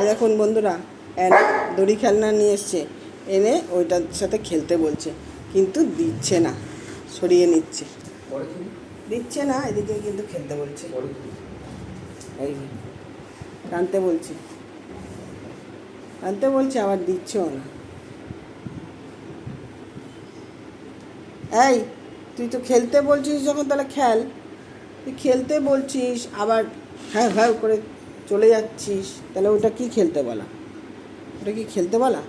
দেখুন বন্ধুরা, এনে দড়ি খেলনা নিয়ে এসছে, এনে ওইটার সাথে খেলতে বলছে, কিন্তু দিচ্ছে না, সরিয়ে নিচ্ছে, দিচ্ছে না, এদিকে কিন্তু খেলতে বলছে, এই টানতে বলছে, টানতে বলছে, আবার দিচ্ছেও না। এই তুই তো খেলতে বলছিস যখন, তাহলে খেল। তুই খেলতে বলছিস আবার হ্যাঁ হ্যাঁ করে চলে যাচ্ছিস, তাহলে ওটা কি খেলতে বলা? ওটা কি খেলতে বলা?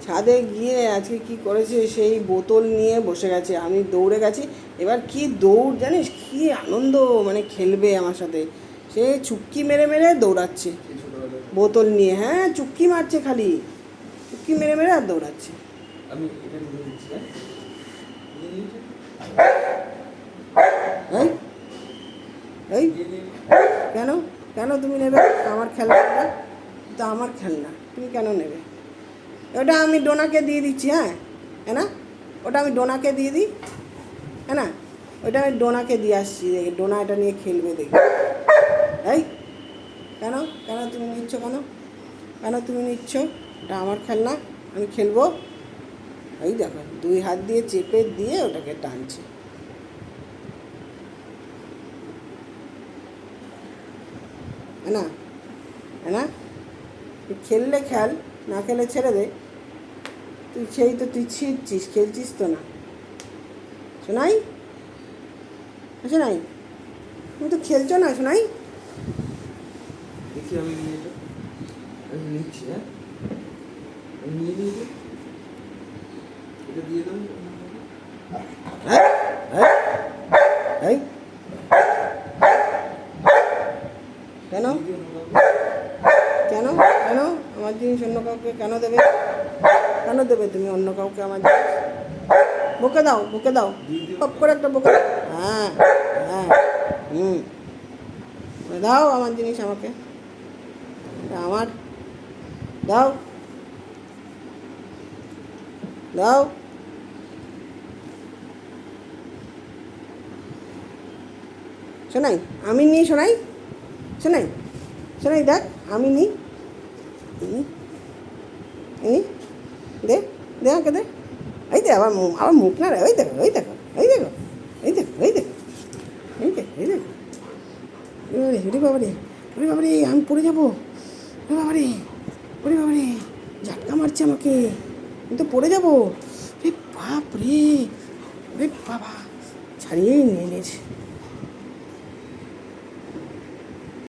ছাদে গিয়ে আজকে কি করেছে, সেই বোতল নিয়ে বসে গেছে, আমি দৌড়ে গেছি। এবার কি দৌড় জানিস, কি আনন্দ, মানে খেলবে আমার সাথে। সে চুক্কি মেরে মেরে দৌড়াচ্ছে বোতল নিয়ে। হ্যাঁ, চুক্কি মারছে, খালি চুক্কি মেরে মেরে আর দৌড়াচ্ছে। এই এই কেন কেন তুমি নেবে আমার খেলনাটা? তো আমার খেলনা তুমি কেন নেবে? ওটা আমি ডোনাকে দিয়ে দিচ্ছি। হ্যাঁ হ্যাঁ না, ওটা আমি ডোনাকে দিয়ে দিই। হ্যাঁ না, ওইটা আমি ডোনাকে দিয়ে আসছি, ডোনা এটা নিয়ে খেলবে দেখি। এই কেন কেন তুমি নিচ্ছ? কেন কেন তুমি নিচ্ছ? এটা আমার খেলনা, আমি খেলবো। এই দেখো, 2 হাত দিয়ে চেপে দিয়ে ওটাকে টানছে। হ্যাঁ না, হ্যাঁ না, তুই খেললে খেল, না খেলে ছেড়ে দে। তুই সেই তো তুই ছিঁড়ছিস, খেলছিস তো না। শোনাই শোনাই, তুমি তো খেলছো না শোনাই। দেখি আমি নিচ্ছি। হ্যাঁ, আমি নিয়ে নিয়েছি, এটা দিয়ে দেবো। এই কেন কেন কেন আমার জিনিস অন্য কাউকে কেন দেবে? কেন দেবে তুমি অন্য কাউকে আমার জিনিস? বকে দাও, বকে দাও, সব করে একটা বকে দাও। হ্যাঁ হ্যাঁ, দাও আমার জিনিস আমাকে, আমার দাও দাও। শোনাই, আমি নিই, শোনাই শোনাই শোনাই, দেখ আমি নিই, দে দে আমাকে দে। এই দে, আবার আবার মুখ না রে, ওই দেখো ওই দেখো এই দেখো এই দেখো এই দেখো এই দেখো এই দেখো। ওরে বাবা রে, ওরে বাবা রে, আমি পড়ে যাবো। ওরে বাবা রে, ওরে বাবা রে, ঝাটকা মারছে আমাকে, আমি তো পড়ে যাবো। রে বাপ রে, ওরে বাবা, ছাড়িয়েই নিয়ে নিয়েছে।